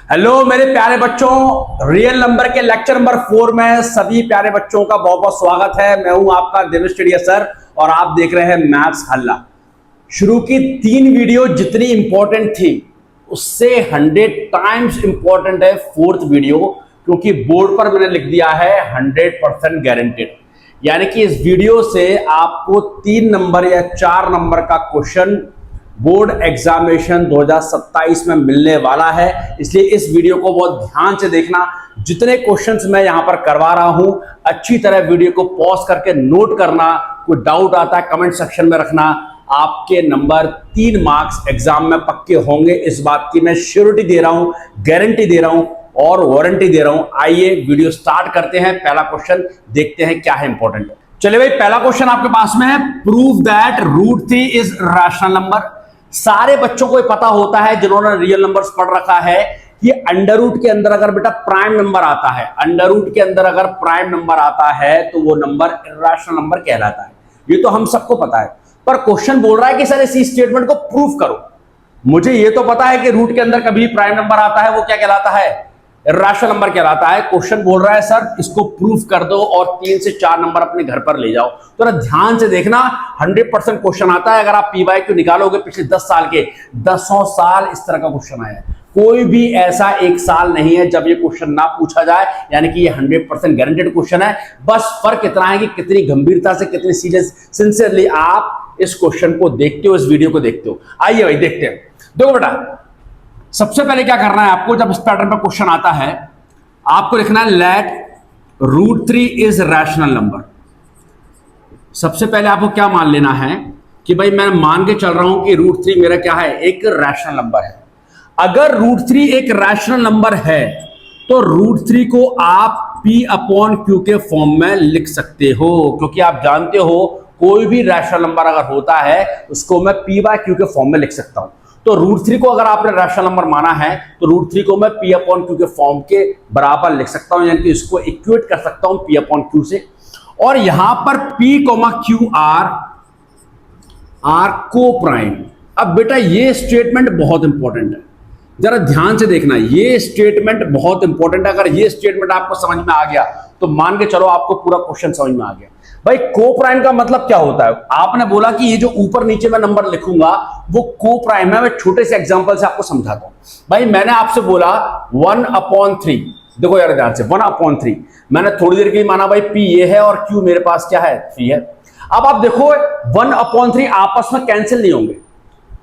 Hello मेरे प्यारे बच्चों, रियल नंबर के लेक्चर नंबर 4 में सभी प्यारे बच्चों का बहुत बहुत स्वागत है। मैं हूं आपका देवेश टेडिया सर और आप देख रहे हैं मैथ्स हल्ला। शुरू की 3 वीडियो जितनी इंपॉर्टेंट थी उससे 100 टाइम्स इंपॉर्टेंट है 4th वीडियो, क्योंकि बोर्ड पर मैंने लिख दिया है 100% गारंटेड। यानी कि इस वीडियो से आपको 3 नंबर या 4 नंबर का क्वेश्चन बोर्ड एग्जामिनेशन 2027 में मिलने वाला है। इसलिए इस वीडियो को बहुत ध्यान से देखना। जितने क्वेश्चंस मैं यहां पर करवा रहा हूं अच्छी तरह वीडियो को पॉज करके नोट करना। कोई डाउट आता है कमेंट सेक्शन में रखना। आपके नंबर 3 मार्क्स एग्जाम में पक्के होंगे, इस बात की मैं श्योरिटी दे रहा हूं, गारंटी दे रहा हूं और वारंटी दे रहा हूं। आइए वीडियो स्टार्ट करते हैं। पहला क्वेश्चन देखते हैं क्या है इंपॉर्टेंट। चलिए भाई, पहला क्वेश्चन आपके पास में है, prove that √3 is rational number. सारे बच्चों को पता होता है जिन्होंने रियल नंबर्स पढ़ रखा है कि अंडर रूट के अंदर अगर बेटा प्राइम नंबर आता है, अंडर रूट के अंदर अगर प्राइम नंबर आता है तो वो नंबर इर्रेशनल नंबर कहलाता है। ये तो हम सबको पता है, पर क्वेश्चन बोल रहा है कि सर इसी स्टेटमेंट को प्रूफ करो। मुझे ये तो पता है कि रूट के अंदर कभी प्राइम नंबर आता है वो क्या कहलाता है, इर्रेशनल नंबर कहलाता है। क्वेश्चन बोल रहा है सर इसको प्रूफ कर दो और 3 से 4 नंबर अपने घर पर ले जाओ। तो ना ध्यान से देखना, 100% क्वेश्चन आता है। अगर आप PYQ निकालोगे पिछले 10 साल के, 10 साल इस तरह का क्वेश्चन आया है। कोई भी ऐसा एक साल नहीं है जब ये क्वेश्चन ना पूछा जाए। यानी कि ये 100% गारंटेड क्वेश्चन है। बस फर्क इतना है कि कितनी गंभीरता से, कितनी सीरियस सिंसियरली आप इस क्वेश्चन को देखते हो, इस वीडियो को देखते हो। आइए भाई देखते हैं। देखो बेटा, सबसे पहले क्या करना है आपको, जब इस पैटर्न पर क्वेश्चन आता है आपको लिखना है लेट √3 इज रैशनल नंबर। सबसे पहले आपको क्या मान लेना है कि भाई मैं मान के चल रहा हूं कि √3 मेरा क्या है, एक रैशनल नंबर है। अगर √3 एक रैशनल नंबर है तो √3 को आप P/Q के फॉर्म में लिख सकते हो, क्योंकि आप जानते हो कोई भी रैशनल नंबर अगर होता है उसको मैं P/Q के फॉर्म में लिख सकता हूं। तो √3 को अगर आपने रैशनल नंबर माना है तो √3 को मैं P/Q के फॉर्म के बराबर लिख सकता हूं, यानी कि इसको इक्वेट कर सकता हूं P/Q से। और यहां पर P, Q आर को प्राइम। अब बेटा ये स्टेटमेंट बहुत इंपॉर्टेंट है, जरा ध्यान से देखना। ये स्टेटमेंट बहुत इंपॉर्टेंट है। अगर ये स्टेटमेंट आपको समझ में आ गया तो मान के चलो आपको पूरा क्वेश्चन समझ में आ गया। भाई को प्राइम का मतलब क्या होता है? आपने बोला कि ये जो ऊपर नीचे मैं नंबर लिखूंगा वो को प्राइम है। मैं छोटे से एग्जांपल से आपको समझाता हूं। भाई मैंने आपसे बोला 1/3। देखो यार ध्यान से, 1/3 मैंने थोड़ी देर के लिए माना भाई P ये है और Q मेरे पास क्या है, 3 है। अब आप देखो 1/3 आपस में कैंसिल नहीं होंगे।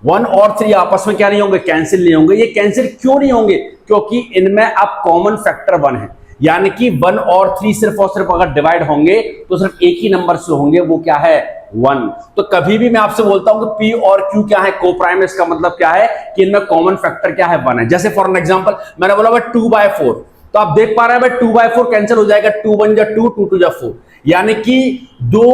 1 और 3 आपस में क्या नहीं होंगे, कैंसिल नहीं होंगे। ये कैंसिल क्यों नहीं होंगे? क्योंकि इनमें अब कॉमन फैक्टर 1 है। यानी कि 1 और 3 सिर्फ और सिर्फ अगर डिवाइड होंगे तो सिर्फ एक ही नंबर से होंगे, वो क्या है, 1। तो कभी भी मैं आपसे बोलता हूं कि P और Q क्या है, को प्राइम, इसका मतलब क्या है कि इनमें कॉमन फैक्टर क्या है, 1 है। जैसे फॉर एन एग्जांपल मैंने बोला भाई 2/4, तो आप देख पा रहे हैं भाई 2/4 कैंसिल हो जाएगा, 2 1 जा 2, 2 2 जा 4। यानी कि 2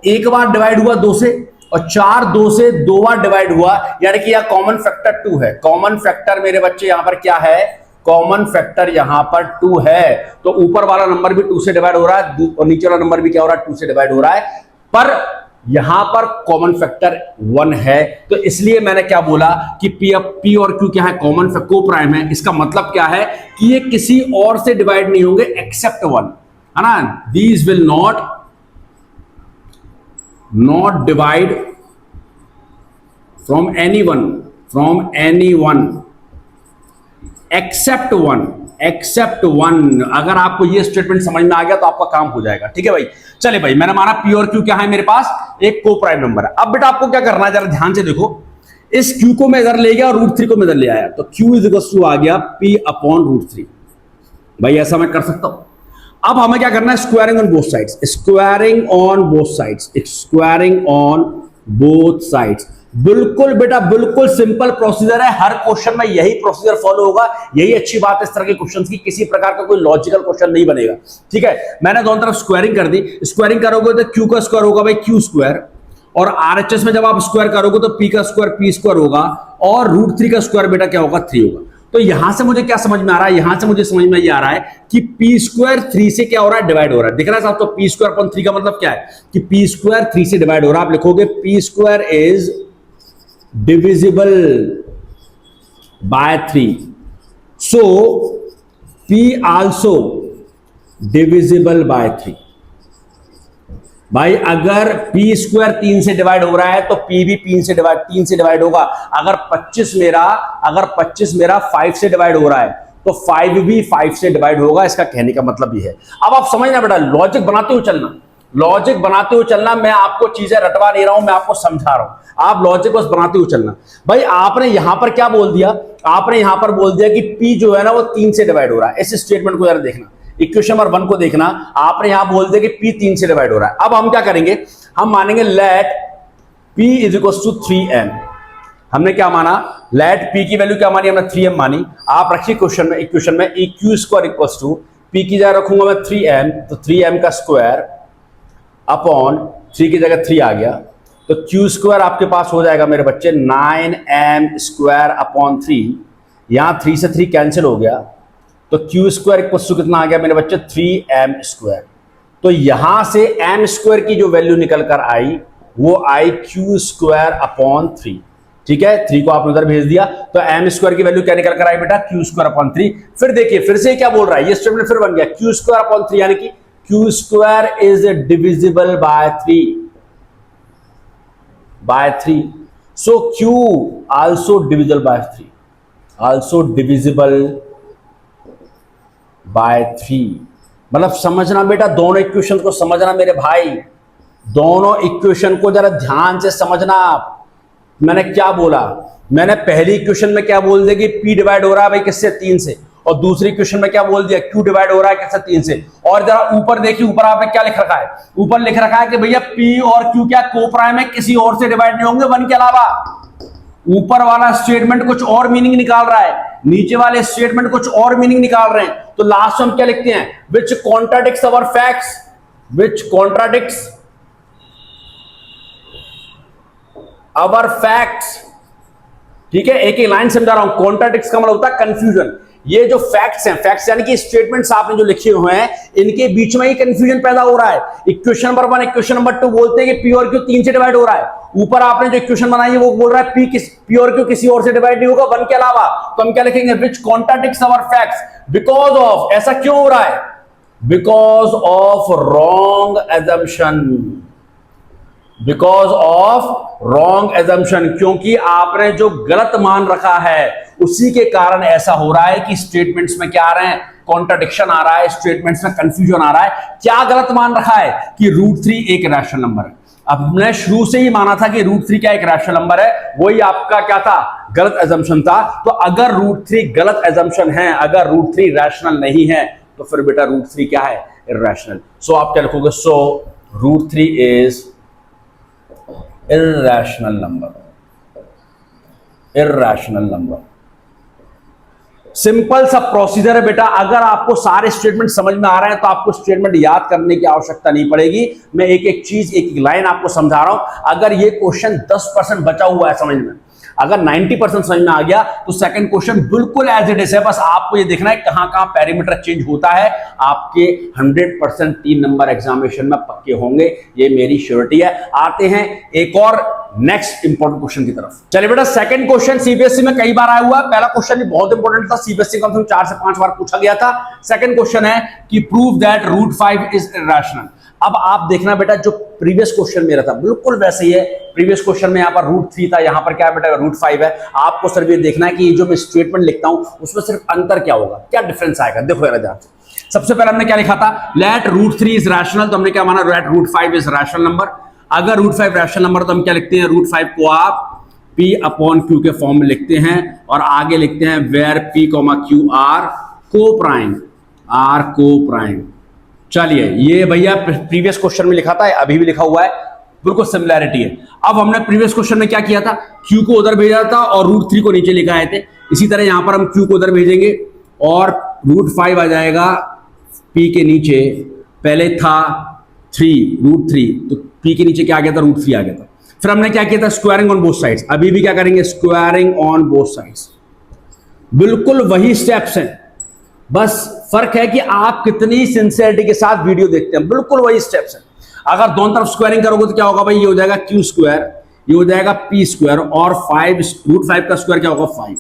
एक बार डिवाइड हुआ 2 से और 4 2 से 2 बार डिवाइड हुआ, यानी कि यहां कॉमन फैक्टर 2 है। कॉमन फैक्टर मेरे बच्चे यहां पर क्या है, कॉमन फैक्टर यहां पर 2 है। तो ऊपर वाला नंबर भी 2 से डिवाइड हो रहा है और नीचे वाला नंबर भी क्या हो रहा है, 2 से डिवाइड हो रहा है। पर यहां पर कॉमन फैक्टर 1 है। तो इसलिए मैंने क्या बोला कि P और Q क्या है, कॉमन को प्राइम है। इसका मतलब क्या है कि ये किसी और से डिवाइड नहीं होंगे एक्सेप्ट 1, है ना। These will not divide from any one except 1। अगर आपको ये स्टेटमेंट समझ में आ गया तो आपका काम हो जाएगा। ठीक है भाई, चले भाई, मैंने माना P और Q क्या है मेरे पास, एक को प्राइम नंबर है। अब बेटा आपको क्या करना है, जरा ध्यान से देखो। इस Q को मैं इधर ले गया और √3 को मैं इधर ले आया, तो Q = आ गया P/√3। भाई ऐसा मैं कर सकता हूं। अब हमें क्या करना है, स्क्वायरिंग ऑन बोथ साइड्स। बिल्कुल बेटा, बिल्कुल सिंपल प्रोसीजर है। हर क्वेश्चन में यही प्रोसीजर फॉलो होगा। यही अच्छी बात है इस तरह के क्वेश्चंस की, किसी प्रकार का कोई लॉजिकल क्वेश्चन नहीं बनेगा। ठीक है, मैंने दोनों तरफ स्क्वायरिंग कर दी। स्क्वायरिंग करोगे तो Q का स्क्वायर होगा भाई Q², और RHS में जब आप स्क्वायर करोगे तो P का स्क्वायर P² होगा, और √3 का स्क्वायर बेटा क्या होगा, 3 होगा। तो यहां से मुझे क्या समझ में आ रहा है, यहां से मुझे समझ में ये आ रहा है कि P² 3 से क्या हो रहा है, डिवाइड हो रहा है। दिख रहा है साहब? तो P²/3 का मतलब क्या है कि P² 3 से डिवाइड हो रहा है। आप लिखोगे P² is divisible by 3। So P also divisible by 3। भाई अगर P स्क्वायर 3 से डिवाइड हो रहा है तो P भी 3 से डिवाइड होगा। अगर 25 मेरा 5 से डिवाइड हो रहा है तो 5 भी 5 से डिवाइड होगा। इसका कहने का मतलब ये है। अब आप समझना बेटा, लॉजिक बनाते हुए चलना। मैं आपको चीजें रटवा नहीं रहा हूं, मैं आपको समझा रहा हूं। आप लॉजिक बस बनाते हुए चलना। भाई आपने यहां पर क्या बोल दिया? आपने यहां पर बोल दिया कि P जो है ना वो 3 से डिवाइड हो रहा है। इस स्टेटमेंट को जरा देखना, इक्वेशन नंबर 1 को देखना। आपने यहां बोल दिया कि P 3 से डिवाइड हो रहा है। अब हम क्या करेंगे? हम मानेंगे let P is equal to 3m। हमने क्या माना? लेट P की वैल्यू क्या मानी? हमने 3m मानी। आप रखिए इक्वेशन में e q square equal to P की जगह रखूंगा मैं 3m, तो 3m का स्क्वायर अपॉन 3 की जगह 3 आ गया, तो q स्क्वायर आपके पास हो जाएगा मेरे बच्चे 9m स्क्वायर अपॉन 3। यहां 3 से 3 कैंसिल हो गया, तो q स्क्वायर इक्वल टू कितना आ गया मेरे बच्चे? 3m square. तो यहां से m स्क्वायर की जो वैल्यू निकल कर आई वो आई q स्क्वायर अपॉन 3। ठीक है, 3 को आपने उधर भेज दिया, तो m स्क्वायर की वैल्यू क्या निकल कर आई बेटा? q square upon 3। फिर देखिए, फिर से क्या बोल रहा है? ये स्टेटमेंट फिर बन गया q स्क्वायर अपॉन 3, यानी कि q square is divisible by 3। So q also divisible by 3। मतलब समझना बेटा, दोनों इक्वेशन को समझना मेरे भाई, दोनों इक्वेशन को जरा ध्यान से समझना। मैंने क्या बोला? मैंने पहली इक्वेशन में क्या बोल दिया कि P डिवाइड हो रहा है भाई किससे? 3 से। और दूसरी इक्वेशन में क्या बोल दिया? Q डिवाइड हो रहा है किससे? 3 से। और जरा ऊपर देखिए, ऊपर आपने क्या लिख रखा है? ऊपर लिख रखा है कि भैया P और Q क्या कोप्राइम है, किसी और से डिवाइड नहीं होंगे 1 के अलावा। ऊपर वाला स्टेटमेंट कुछ और मीनिंग निकाल रहा है, नीचे वाले स्टेटमेंट कुछ और मीनिंग निकाल रहे हैं। तो लास्ट में हम क्या लिखते हैं? विच contradicts our facts, which contradicts our facts. ठीक है, एक एक लाइन समझा रहा हूं। कॉन्ट्राडिक्ट्स का मतलब होता है कंफ्यूजन। ये जो फैक्ट्स हैं, फैक्ट्स यानी कि स्टेटमेंट्स आपने जो लिखे हुए हैं, इनके बीच में ही कंफ्यूजन पैदा हो रहा है। इक्वेशन नंबर 1, इक्वेशन नंबर 2 बोलते हैं कि P और Q 3 से डिवाइड हो रहा है। ऊपर आपने जो इक्वेशन बनाई है वो बोल रहा है P और Q किसी और से डिवाइड नहीं होगा 1 के अलावा। तो हम क्या लिखेंगे? Which contradicts our facts because of. ऐसा क्यों हो रहा है? Because of wrong assumption. Because of wrong assumption, क्योंकि आपने जो गलत मान रखा है उसी के कारण ऐसा हो रहा है कि स्टेटमेंट्स में क्या आ रहे हैं? कॉन्ट्रडिक्शन आ रहा है, स्टेटमेंट्स में कंफ्यूजन आ रहा है। क्या गलत मान रखा है? कि √3 एक रैशनल नंबर है। अब हमने शुरू से ही माना था कि √3 क्या एक रैशनल नंबर है, वही आपका क्या था? गलत एजम्पशन था। तो अगर √3 गलत एजम्पशन है, अगर √3 रैशनल नहीं है, तो फिर बेटा √3 क्या है? इरैशनल। सो आप क्या लिखोगे? सो √3 इज irrational number। सिंपल सा प्रोसीजर है बेटा। अगर आपको सारे स्टेटमेंट समझ में आ रहे हैं तो आपको स्टेटमेंट याद करने की आवश्यकता नहीं पड़ेगी। मैं एक एक चीज, एक एक लाइन आपको समझा रहा हूं। अगर ये क्वेश्चन 10% बचा हुआ है समझ में, अगर 90% समझ में आ गया तो सेकंड क्वेश्चन बिल्कुल एज इट इज है। बस आपको ये देखना है कहां कहां पैरामीटर चेंज होता है। आपके 100% 3 नंबर एग्जामिनेशन में पक्के होंगे, ये मेरी श्योरिटी है। आते हैं एक और नेक्स्ट इंपॉर्टेंट क्वेश्चन की तरफ। चलिए बेटा, सेकंड क्वेश्चन सीबीएसई में कई बार आया हुआ है। पहला क्वेश्चन भी बहुत इंपॉर्टेंट था, सीबीएसई का 4 से 5 बार पूछा गया था। सेकंड क्वेश्चन है कि प्रूव दैट √5 इज इरैशनल। अब आप देखना बेटा, जो प्रीवियस क्वेश्चन मेरा था बिल्कुल वैसे ही है। प्रीवियस क्वेश्चन में यहां पर √3 था, यहां पर क्या है बेटा? √5 है। आपको सिर्फ ये देखना है कि जो मैं स्टेटमेंट लिखता हूं उसमें सिर्फ अंतर क्या होगा, क्या डिफरेंस आएगा। देखो यार ध्यान से, सबसे पहले हमने क्या लिखा था? Let √3 is rational. तो हमने क्या माना? Let √5 is rational number. अगर √5 रैशनल नंबर तो हम क्या लिखते हैं? √5 को आप P अपॉन Q के फॉर्म में लिखते हैं और आगे लिखते हैं वेयर P, Q आर को प्राइम। चलिए, ये भैया प्रीवियस क्वेश्चन में लिखा था, अभी भी लिखा हुआ है, बिल्कुल सिमिलैरिटी है। अब हमने प्रीवियस क्वेश्चन में क्या किया था? Q को उधर भेजा था और √3 को नीचे लिखा आए थे। इसी तरह यहां पर हम Q को उधर भेजेंगे और √5 आ जाएगा P के नीचे। पहले था √3, तो P के नीचे क्या आ गया था? √3 आ गया था। फिर हमने क्या किया था? Squaring on both sides. अभी भी क्या करेंगे? Squaring on both sides. बिल्कुल वही स्टेप्स हैं, बस फर्क है कि आप कितनी सिंसियरिटी के साथ वीडियो देखते हैं। बिल्कुल वही स्टेप्स हैं। अगर दोनों तरफ स्क्वायरिंग करोगे तो क्या होगा भाई? ये हो जाएगा Q स्क्वायर, ये हो जाएगा P स्क्वायर और √5 का स्क्वायर क्या होगा? 5।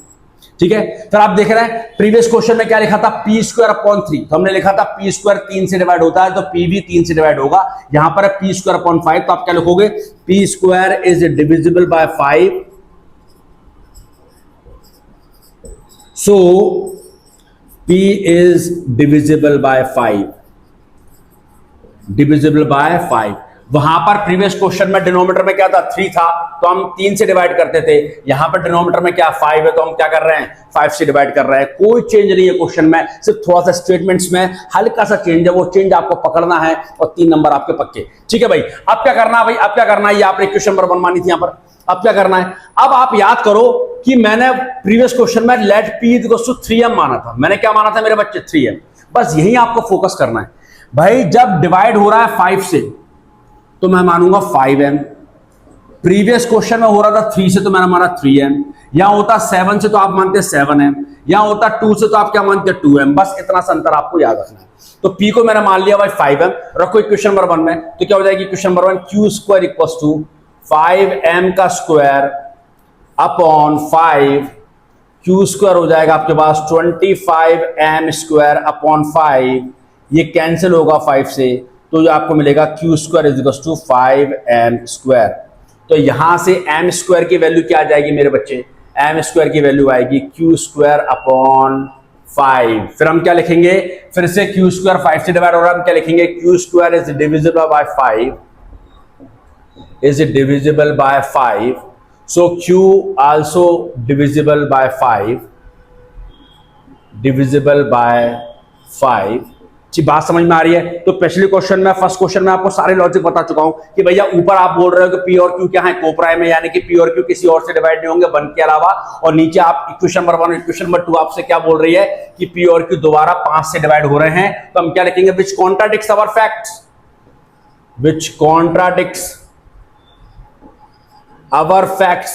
ठीक है। फिर आप देख रहे हैं प्रीवियस क्वेश्चन में क्या लिखा था, पी स्क्वायर अपॉन 3, तो हमने लिखा था पी स्क्वायर 3 से डिवाइड होता है तो पी भी 3 से डिवाइड होगा। यहां पर है पी स्क्वायर अपॉन 5, तो आप क्या लिखोगे, P square is divisible by 5, so P is divisible by 5, divisible by 5। वहां पर प्रीवियस क्वेश्चन में डिनोमिनेटर में क्या था, 3 था, तो हम 3 से डिवाइड करते थे। यहां पर डिनोमिनेटर में क्या 5 है, तो हम क्या कर रहे हैं, 5 से डिवाइड कर रहे हैं। कोई चेंज नहीं है क्वेश्चन में, सिर्फ थोड़ा सा स्टेटमेंट्स में हल्का सा चेंज है, वो चेंज आपको पकड़ना है और 3 नंबर आपके पक्के। ठीक है भाई, अब क्या करना है भाई, अब क्या करना है, ये आपने क्वेश्चन नंबर 1 मानी थी यहां पर। अब क्या करना है, अब आप याद करो कि मैंने प्रीवियस क्वेश्चन में let P equals to 3m माना था। मैंने क्या माना था मेरे बच्चे, 3m। बस यही आपको फोकस करना है भाई। जब डिवाइड हो रहा है 5 से तो मैं मानूंगा 5m। प्रीवियस क्वेश्चन में हो रहा था 3 से तो मैंने माना 3m। यहां होता 7 से तो आप मानते 7m। यहां होता 2 से तो आप क्या मानते 2m। बस इतना सा अंतर आपको याद रखना है। तो p को मैंने मान लिया भाई 5m। रखो क्वेश्चन नंबर 1 में, तो क्या हो जाएगी question number 1, q square equals to 5m का स्क्वायर अपॉन 5, क्यू स्क्वायर हो जाएगा आपके पास 25m स्क्वायर अपॉन 5, ये कैंसिल होगा 5 से, तो जो आपको मिलेगा Q square is equal to 5m square. तो यहां से m स्क्वायर की वैल्यू क्या आ जाएगी मेरे बच्चे, m स्क्वायर की वैल्यू आएगी क्यू स्क्वायर अपॉन 5। फिर हम क्या लिखेंगे, फिर से क्यू स्क्वायर 5 से डिवाइड हो रहा है, हम क्या लिखेंगे, Q square is divisible by 5, is divisible by 5, so q also divisible by 5, divisible by 5। जी बात समझ में आ रही है। तो पिछले क्वेश्चन में, फर्स्ट क्वेश्चन में आपको सारे लॉजिक बता चुका हूं कि भैया ऊपर आप बोल रहे हो कि p और q क्या है, कोप्राइम है, यानी कि p और q किसी और से डिवाइड नहीं होंगे 1 के अलावा। और नीचे आप इक्वेशन नंबर 1 और इक्वेशन नंबर 2 आपसे क्या बोल रही है कि p और q दोबारा 5 से डिवाइड हो रहे हैं। तो हम क्या लिखेंगे, which contradicts our facts, which contradicts our facts,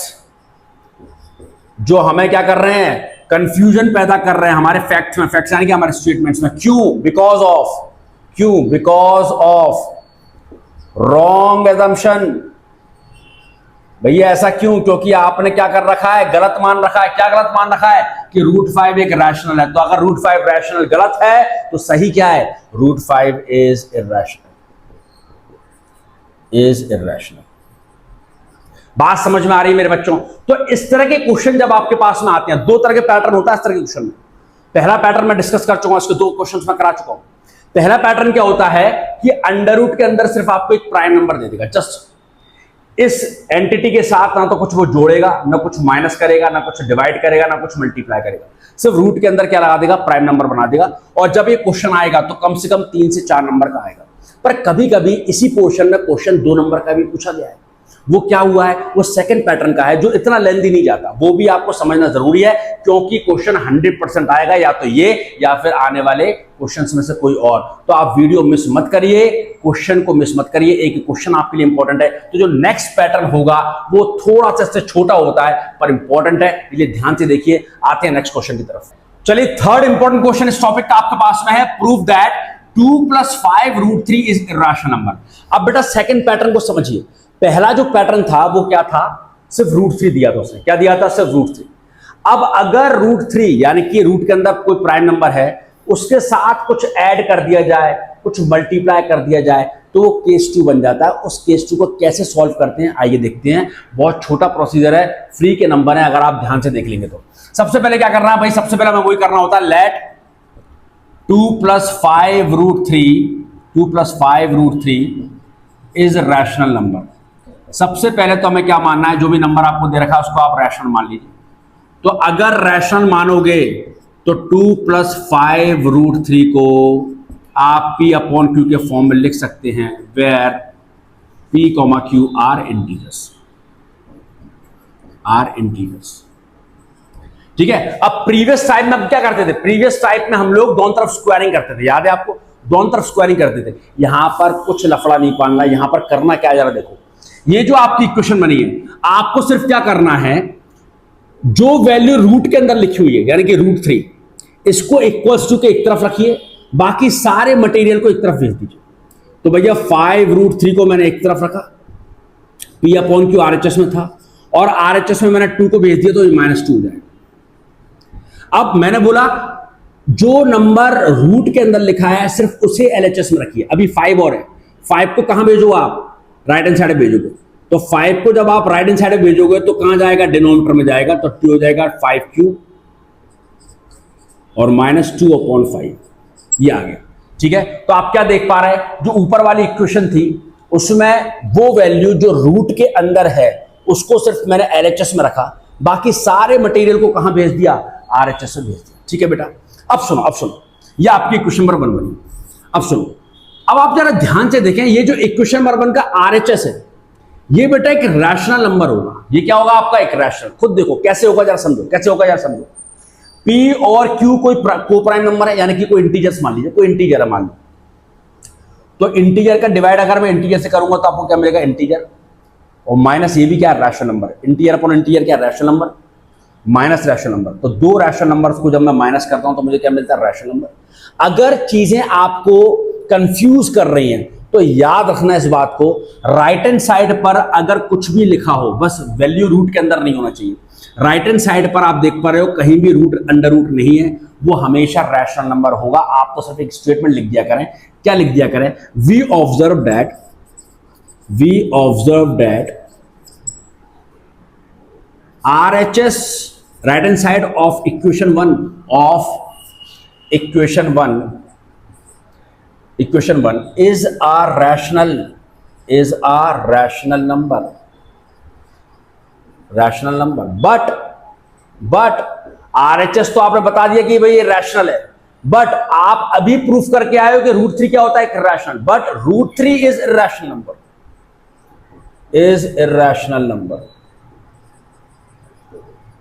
जो हमें क्या कर रहे हैं, कंफ्यूजन पैदा कर रहे हैं हमारे फैक्ट्स में, फैक्ट्स यानी कि हमारे स्टेटमेंट्स में। क्यों, बिकॉज ऑफ रॉन्ग एजम्पशन। भैया ऐसा क्यों, क्योंकि आपने क्या कर रखा है, गलत मान रखा है। क्या गलत मान रखा है कि √5 एक रैशनल है। तो अगर √5 रैशनल गलत है तो सही क्या है, √5 इज इर्रेशनल। बात समझ में आ रही है मेरे बच्चों। तो इस तरह के क्वेश्चन जब आपके पास में आते हैं, 2 तरह के पैटर्न होता है इस तरह के क्वेश्चन में। पहला पैटर्न मैं डिस्कस कर चुका हूं, इसके 2 क्वेश्चंस में करा चुका हूं। पहला पैटर्न क्या होता है कि अंडर रूट के अंदर सिर्फ आपको एक प्राइम नंबर दे देगा, जस्ट इस एंटिटी के साथ ना तो कुछ वो जोड़ेगा, ना कुछ माइनस करेगा, ना कुछ डिवाइड करेगा, ना कुछ मल्टीप्लाई करेगा, सिर्फ रूट के अंदर क्या लगा देगा, प्राइम नंबर बना देगा। और जब ये क्वेश्चन आएगा तो कम से कम 3 से 4 नंबर का आएगा। पर कभी कभी इसी पोर्शन में क्वेश्चन 2 नंबर का भी पूछा गया है। वो क्या हुआ है, वो सेकंड पैटर्न का है, जो इतना लेंथी नहीं जाता। वो भी आपको समझना जरूरी है, क्योंकि क्वेश्चन 100% आएगा, या तो ये या फिर आने वाले क्वेश्चंस में से कोई और। तो आप वीडियो मिस मत करिए, क्वेश्चन को मिस मत करिए, एक क्वेश्चन आपके लिए इंपॉर्टेंट है। तो जो नेक्स्ट पैटर्न होगा वो थोड़ा सा इससे छोटा होता है पर इंपॉर्टेंट है, इसलिए ध्यान से देखिए। आते हैं नेक्स्ट क्वेश्चन की तरफ। चलिए, थर्ड इंपॉर्टेंट क्वेश्चन इस टॉपिक का आपके पास में है, prove that 2 + 5 √3 is irrational number. अब बेटा सेकंड पैटर्न को समझिए। पहला जो पैटर्न था वो क्या था, सिर्फ √3 दिया था उसने। क्या दिया था, सिर्फ √3। अब अगर √3 यानी कि रूट के अंदर कोई प्राइम नंबर है, उसके साथ कुछ ऐड कर दिया जाए, कुछ मल्टीप्लाई कर दिया जाए, तो वो केस 2 बन जाता है। उस केस 2 को कैसे सॉल्व करते हैं आइए देखते हैं। बहुत छोटा प्रोसीजर है, फ्री के नंबर है, अगर आप ध्यान से देख लेंगे तो। सबसे पहले क्या करना है भाई, सबसे पहले हमें वही करना होता है, लेट 2 + 5 √3 इज रैशनल नंबर। सबसे पहले तो हमें क्या मानना है, जो भी नंबर आपको दे रखा है उसको आप रैशनल मान लीजिए। तो अगर रैशनल मानोगे तो 2 + 5 √3 को आप P/Q के फॉर्म में लिख सकते हैं, where P, Q are integers. ठीक है। अब प्रीवियस टाइप में हम क्या करते थे, प्रीवियस टाइप में हम लोग दोनों तरफ स्क्वायरिंग करते थे, याद है आपको, दोनों तरफ स्क्वायरिंग करते थे। यहां पर कुछ लफड़ा नहीं पालना, यहां पर करना क्या, जरा देखो। ये जो आपकी इक्वेशन बनी है, आपको सिर्फ क्या करना है, जो वैल्यू रूट के अंदर लिखी हुई है यानी कि √3, इसको इक्वल्स टू के एक तरफ रखिए, बाकी सारे मटेरियल को एक तरफ भेज दीजिए। तो भैया 5 √3 को मैंने एक तरफ रखा, P/Q RHS में था, और RHS में मैंने 2 को भेज दिया तो -2 हो जाएगा। अब मैंने बोला जो नंबर रूट के अंदर लिखा है सिर्फ उसे एलएचएस में रखिए। अभी 5 और है, 5 को कहां भेजो आप, राइट हैंड साइड भेजोगे। तो 5 को जब आप राइट हैंड साइड भेजोगे तो कहां जाएगा, डिनोमिनेटर में जाएगा। तो 2 हो जाएगा 5 और -2/5 ये आ गया। ठीक है, तो आप क्या देख पा रहे हैं, जो ऊपर वाली इक्वेशन थी उसमें वो वैल्यू जो रूट के अंदर है उसको सिर्फ मैंने एलएचएस में रखा, बाकी सारे मटेरियल को कहां भेज दिया, आरएचएस में भेज दिया। ठीक है बेटा, अब सुनो ये आपकी इक्वेशन नंबर 1 बनी। अब सुनो, अब आप जरा ध्यान से देखें, ये जो इक्वेशन नंबर 1 का आरएचएस है ये बेटा एक रैशनल नंबर होगा। ये क्या होगा आपका, एक रैशनल। खुद देखो कैसे होगा, जरा समझो कैसे होगा, जरा समझो। पी और क्यू कोई को प्राइम नंबर है, यानी कि कोई इंटीजर्स मान लीजिए, कोई इंटीजर है मान लो। तो इंटीजर का डिवाइड अगर मैं इंटीजर से करूंगा तो आपको क्या मिलेगा, इंटीजर। और माइनस ये भी क्या है, rational number. Integer upon integer क्या, rational number, minus rational number. तो दो रैशनल नंबर्स को जब मैं माइनस करता हूं तो मुझे क्या मिलता है, रैशनल नंबर। अगर चीजें आपको कंफ्यूज कर रही हैं तो याद रखना इस बात को, राइट हैंड साइड पर अगर कुछ भी लिखा हो, बस वैल्यू रूट के अंदर नहीं होना चाहिए। राइट हैंड साइड पर आप देख पा रहे हो कहीं भी रूट अंडर रूट नहीं है, वो हमेशा रैशनल नंबर होगा। आप तो सिर्फ एक स्टेटमेंट लिख दिया करें। क्या लिख दिया करें, we observe that RHS right hand side of equation 1 is a rational number but RHS तो आपने बता दिया कि भाई ये रैशनल है, बट आप अभी प्रूफ करके आए हो कि √3 क्या होता है, एक rational. But √3 is irrational number.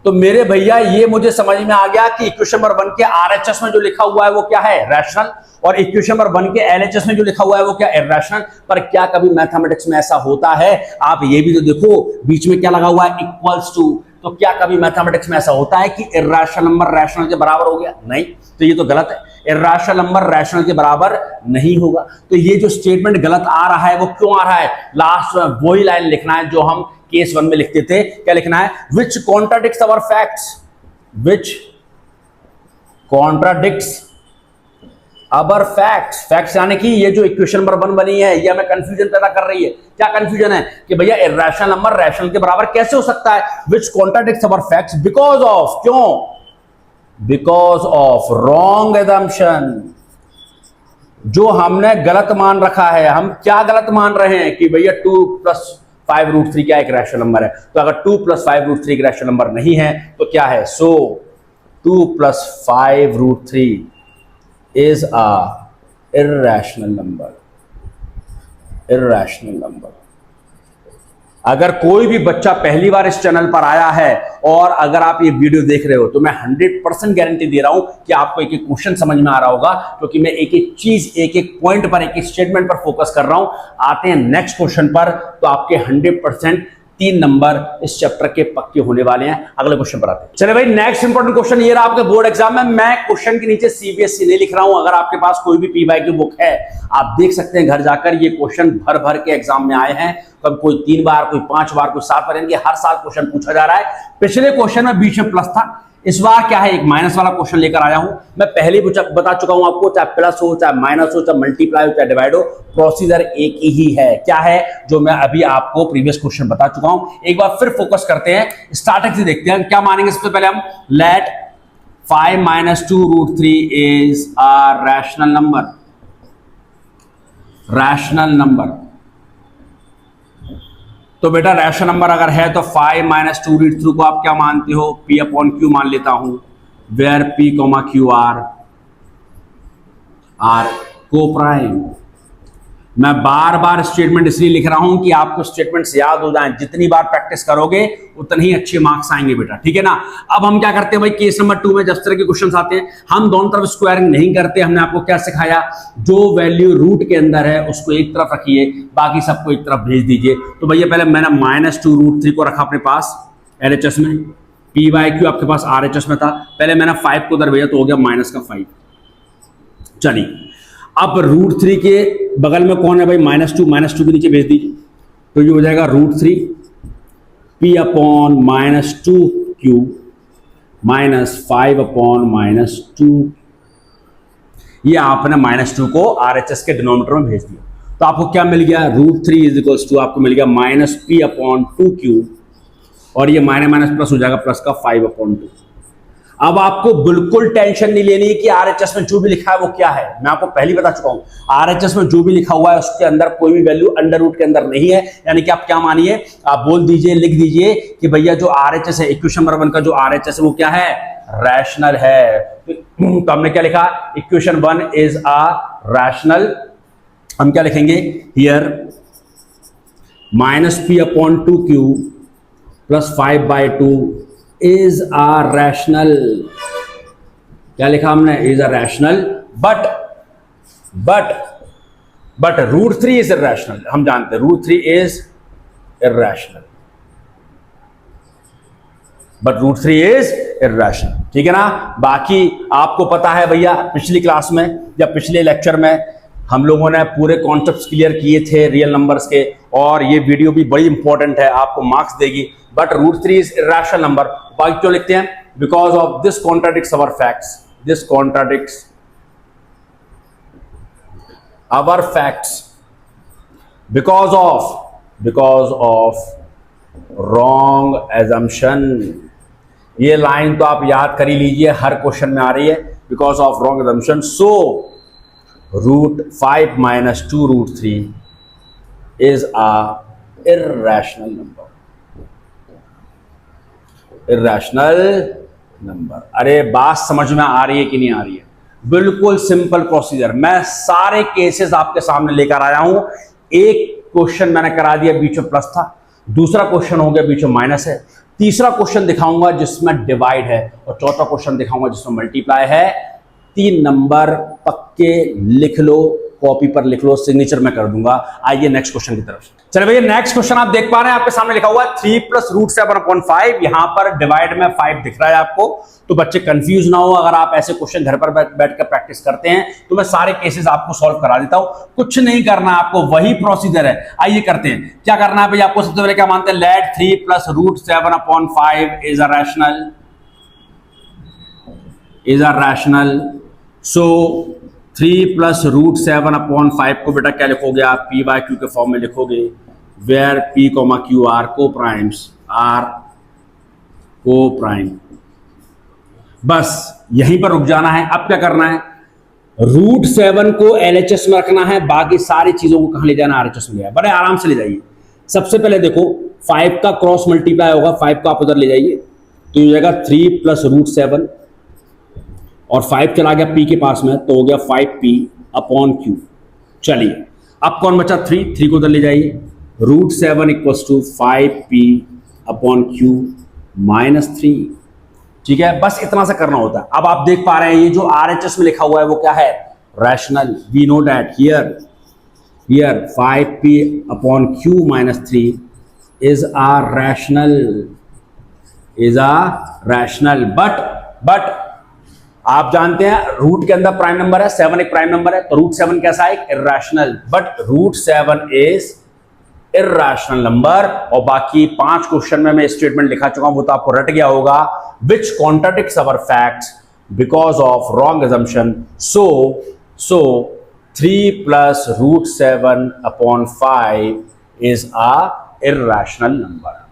तो मेरे भैया ये मुझे समझ में आ गया कि इक्वेशन नंबर 1 के आरएचएस में जो लिखा हुआ है वो क्या है, रैशनल, और इक्वेशन नंबर 1 के एलएचएस में जो लिखा हुआ है वो क्या, इर्रेशनल। पर क्या कभी मैथमेटिक्स में ऐसा होता है, आप ये भी तो देखो बीच में क्या लगा हुआ है, इक्वल्स टू। तो क्या कभी मैथमेटिक्स में ऐसा होता है कि इर्रेशनल नंबर रैशनल के बराबर हो गया, नहीं। तो ये तो गलत है, इर्रेशनल नंबर रैशनल के बराबर नहीं होगा। तो ये जो स्टेटमेंट गलत आ रहा है वो क्यों आ रहा है, लास्ट में वही लाइन लिखना है जो हम केस 1 में लिखते थे। क्या लिखना है, which contradicts our facts, which contradicts our facts. Facts यानी कि ये जो इक्वेशन नंबर 1 बनी है ये हमें कंफ्यूजन पैदा कर रही है। क्या कंफ्यूजन है कि भैया इर्रेशनल नंबर रैशनल के बराबर कैसे हो सकता है, which contradicts our facts because of, क्यों, बिकॉज ऑफ रॉन्ग एजम्पशन, जो हमने गलत मान रखा है। हम क्या गलत मान रहे हैं कि भैया 2 + 5 √3 क्या एक रैशनल नंबर है। तो अगर 2 + 5 √3 एक रैशनल नंबर नहीं है तो क्या है, सो 2 + 5 √3 is a irrational number। अगर कोई भी बच्चा पहली बार इस चैनल पर आया है और अगर आप ये वीडियो देख रहे हो तो मैं 100% गारंटी दे रहा हूं कि आपको एक एक क्वेश्चन समझ में आ रहा होगा, क्योंकि मैं एक एक चीज, एक एक पॉइंट पर, एक एक स्टेटमेंट पर फोकस कर रहा हूं। आते हैं नेक्स्ट क्वेश्चन पर, तो आपके 100% 3 नंबर इस चैप्टर के पक्के होने वाले हैं। अगले क्वेश्चन पर आते हैं। चले भाई, नेक्स्ट इंपॉर्टेंट क्वेश्चन ये रहा आपके बोर्ड एग्जाम में। मैं क्वेश्चन के नीचे सीबीएसई नहीं लिख रहा हूं। अगर आपके पास कोई भी पीवाई की बुक है आप देख सकते हैं घर जाकर, ये क्वेश्चन भर भर के एग्जाम में आए हैं। कब कोई 3 बार, कोई 5 बार, कोई 7 बार, हर साल क्वेश्चन पूछा जा रहा है। पिछले क्वेश्चन में बीच में प्लस था, इस बार क्या है, एक माइनस वाला क्वेश्चन लेकर आया हूं। मैं पहले बता चुका हूं आपको, चाहे प्लस हो, चाहे माइनस हो, चाहे मल्टीप्लाई हो, चाहे डिवाइड हो, प्रोसीजर एक ही है। क्या है, जो मैं अभी आपको प्रीवियस क्वेश्चन बता चुका हूं। एक बार फिर फोकस करते हैं, स्टार्टिंग से देखते हैं क्या मानेंगे। सबसे पहले हम let 5 - 2 √3 is a rational number. तो बेटा रैशनल नंबर अगर है तो 5 - 2 √3 को आप क्या मानते हो, P/Q मान लेता हूं, वेयर P, Q आर को प्राइम। मैं बार बार स्टेटमेंट इसलिए लिख रहा हूं कि आपको स्टेटमेंट्स याद हो जाएं। जितनी बार प्रैक्टिस करोगे उतने ही अच्छे मार्क्स आएंगे बेटा, ठीक है ना। अब हम क्या करते हैं भाई, केस नंबर 2 में जब तरह के क्वेश्चंस आते हैं हम दोनों तरफ स्क्वायरिंग नहीं करते। हमने आपको क्या सिखाया, जो वैल्यू रूट के अंदर है उसको एक तरफ रखिए, बाकी सबको एक तरफ भेज दीजिए। तो भैया पहले मैंने -2 √3 को रखा अपने पास एलएचएस में, PYQ आपके पास RHS में था। पहले मैंने 5 को उधर भेजा तो हो गया -5। चलिए अब √3 के बगल में कौन है भाई, -2 के नीचे भेज दीजिए। तो ये हो जाएगा √3 P/-2Q -5/-2। ये आपने -2 को RHS के डिनोमिनेटर में भेज दिया, तो आपको क्या मिल गया, √3 = आपको मिल गया -P/2Q, और ये माइनस माइनस प्लस हो जाएगा, प्लस का 5/2। अब आपको बिल्कुल टेंशन नहीं लेनी कि RHS में जो भी लिखा है वो क्या है। मैं आपको पहले बता चुका हूं, RHS में जो भी लिखा हुआ है उसके अंदर कोई भी वैल्यू अंडर रूट के अंदर नहीं है। यानी कि आप क्या मानिए, आप बोल दीजिए, लिख दीजिए कि भैया जो RHS है, इक्वेशन नंबर 1 का जो RHS है वो क्या है, रैशनल है। तो हमने क्या लिखा, इक्वेशन 1 इज अ रैशनल। हम क्या लिखेंगे here, -P/2Q + 5/2 is a rational. क्या लिखा हमने, is a rational, but √3 is irrational. हम जानते हैं √3 is irrational, but √3 is irrational, ठीक है ना। बाकी आपको पता है भैया, पिछली क्लास में या पिछले लेक्चर में हम लोगों ने पूरे कॉन्सेप्ट्स क्लियर किए थे रियल नंबर्स के, और ये वीडियो भी बड़ी इंपॉर्टेंट है, आपको मार्क्स देगी। बट √3 इज इरैशनल नंबर, बाकी क्यों लिखते हैं, because of this contradicts our facts, this contradicts our facts, because of wrong assumption. ये लाइन तो आप याद कर ही लीजिए, हर क्वेश्चन में आ रही है, because of wrong assumption. So √5 - 2 √3 is a irrational number, irrational number। अरे बात समझ में आ रही है कि नहीं आ रही है, बिल्कुल सिंपल प्रोसीजर। मैं सारे केसेस आपके सामने लेकर आया हूं। एक क्वेश्चन मैंने करा दिया, बीच में प्लस था, दूसरा क्वेश्चन हो गया बीच में माइनस है, तीसरा क्वेश्चन दिखाऊंगा जिसमें डिवाइड है, और चौथा क्वेश्चन दिखाऊंगा जिसमें मल्टीप्लाई है। 3 नंबर पक्के लिख लो, कॉपी पर लिख लो, सिग्नेचर में कर दूंगा। आइए नेक्स्ट क्वेश्चन की तरफ। चलिए भैया, नेक्स्ट क्वेश्चन आप देख पा रहे हैं, आपके सामने लिखा हुआ है 3 + √7/5। यहां पर डिवाइड में 5 दिख रहा है आपको, तो बच्चे कंफ्यूज ना हो। अगर आप ऐसे क्वेश्चन घर पर बैठकर प्रैक्टिस करते हैं तो मैं सारे केसेस आपको सॉल्व करा देता हूं, कुछ नहीं करना आपको, वही प्रोसीजर है। आइए करते हैं, क्या करना है भैया आपको। सबसे पहले क्या मानते हैं, let 3 + √7/5 is a rational. So 3 + √7/5 को बेटा क्या लिखोगे आप, P/Q के फॉर्म में लिखोगे, where P, Q are coprimes, are coprime. बस यहीं पर रुक जाना है। अब क्या करना है, √7 को LHS में रखना है, बाकी सारी चीजों को कहां ले जाना, RHS में ले जाए, बड़े आराम से ले जाइए। सबसे पहले देखो 5 का क्रॉस मल्टीप्लाई होगा, 5 का आप उधर ले जाइए, तो हो जाएगा 3 + √7, और 5 चला गया P के पास में, तो हो गया 5P/Q। चलिए अब कौन बचा, 3 को उधर ले जाइए, √7 = 5P/Q - 3। ठीक है, बस इतना सा करना होता है। अब आप देख पा रहे हैं ये जो RHS में लिखा हुआ है वो क्या है, rational. We know that here 5P/Q - 3 is a rational, but आप जानते हैं रूट के अंदर प्राइम नंबर है, 7 एक प्राइम नंबर है, तो √7 कैसा है, irrational. But √7 is irrational number. और बाकी 5 क्वेश्चन में मैं स्टेटमेंट लिखा चुका हूं, वो तो आपको रट गया होगा, which contradicts our facts because of wrong assumption। So 3 + √7/5 is a irrational number.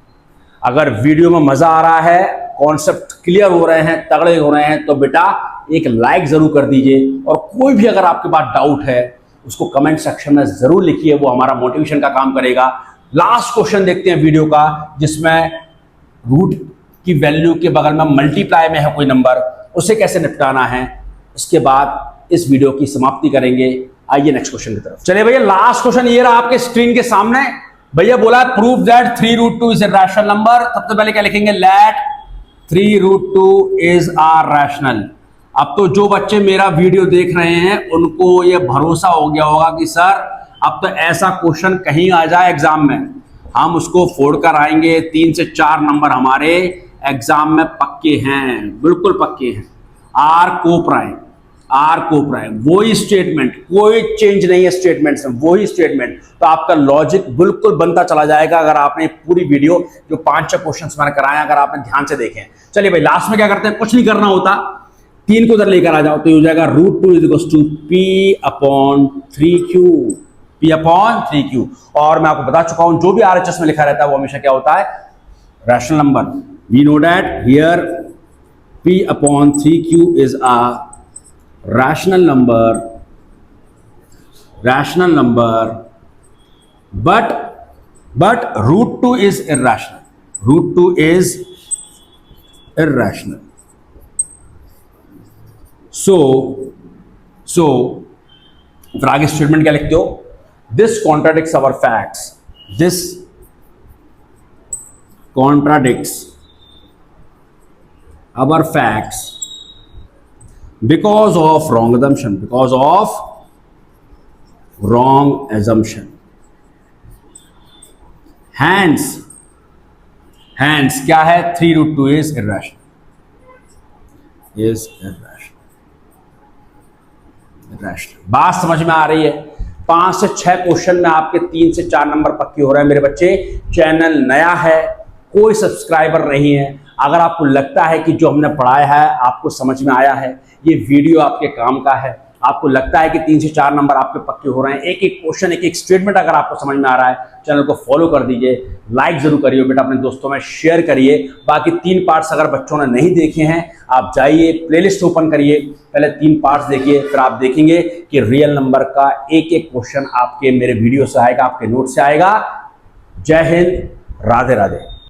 अगर वीडियो में मजा आ रहा है, कॉन्सेप्ट क्लियर हो रहे हैं, तगड़े हो रहे हैं, तो बेटा एक लाइक जरूर कर दीजिए, और कोई भी अगर आपके पास डाउट है उसको कमेंट सेक्शन में जरूर लिखिए, वो हमारा मोटिवेशन का काम करेगा। लास्ट क्वेश्चन देखते हैं वीडियो का, जिसमें रूट की वैल्यू के बगल में मल्टीप्लाई में है कोई नंबर, उसे कैसे निपटाना है, इसके बाद इस वीडियो की समाप्ति करेंगे। आइए नेक्स्ट क्वेश्चन की तरफ। चलिए भैया, लास्ट क्वेश्चन ये रहा आपके स्क्रीन के सामने। भैया बोला prove that 3√2 is a rational number. सबसे पहले क्या लिखेंगे, लेट 3√2 इज अ रैशनल। अब तो जो बच्चे मेरा वीडियो देख रहे हैं उनको ये भरोसा हो गया होगा कि सर अब तो ऐसा क्वेश्चन कहीं आ जाए एग्जाम में, हम उसको फोड़ कर आएंगे। 3 से 4 नंबर हमारे एग्जाम में पक्के हैं, बिल्कुल पक्के हैं। आर को प्राइम, आर को प्राइम, वही स्टेटमेंट, कोई चेंज नहीं है स्टेटमेंट्स में, वही स्टेटमेंट। तो आपका लॉजिक बिल्कुल बनता चला जाएगा अगर आपने पूरी वीडियो जो 5-6 क्वेश्चंस मैंने कराए अगर आपने ध्यान से देखे। चलिए भाई लास्ट में क्या करते हैं, कुछ नहीं करना होता, 3 को उधर लेकर आ जाओ तो ये हो जाएगा √2 = P/3Q, P/3Q। और मैं आपको बता चुका हूं जो भी RHS में लिखा रहता है वो हमेशा क्या होता है, rational number. We know that here P/3Q is a rational number, but √2 is irrational. √2 is irrational. So फिर आगे स्टेटमेंट क्या लिखते हो, this contradicts our facts. This contradicts our facts because of wrong assumption, because of wrong assumption. Hence क्या है, 3√2 is irrational, बात समझ में आ रही है। 5 से 6 क्वेश्चन में आपके 3 से 4 नंबर पक्के हो रहे हैं मेरे बच्चे। चैनल नया है, कोई सब्सक्राइबर नहीं है, अगर आपको लगता है कि जो हमने पढ़ाया है आपको समझ में आया है, ये वीडियो आपके काम का है, आपको लगता है कि 3 से 4 नंबर आपके पक्के हो रहे हैं, एक एक क्वेश्चन, एक एक स्टेटमेंट अगर आपको समझ में आ रहा है, चैनल को फॉलो कर दीजिए, लाइक जरूर करिए बेटा, अपने दोस्तों में शेयर करिए। बाकी 3 पार्ट्स अगर बच्चों ने नहीं देखे हैं, आप जाइए प्लेलिस्ट ओपन करिए, पहले 3 पार्ट्स देखिए, फिर आप देखेंगे कि रियल नंबर का एक एक क्वेश्चन आपके मेरे वीडियो से आएगा, आपके नोट से आएगा। जय हिंद, राधे राधे।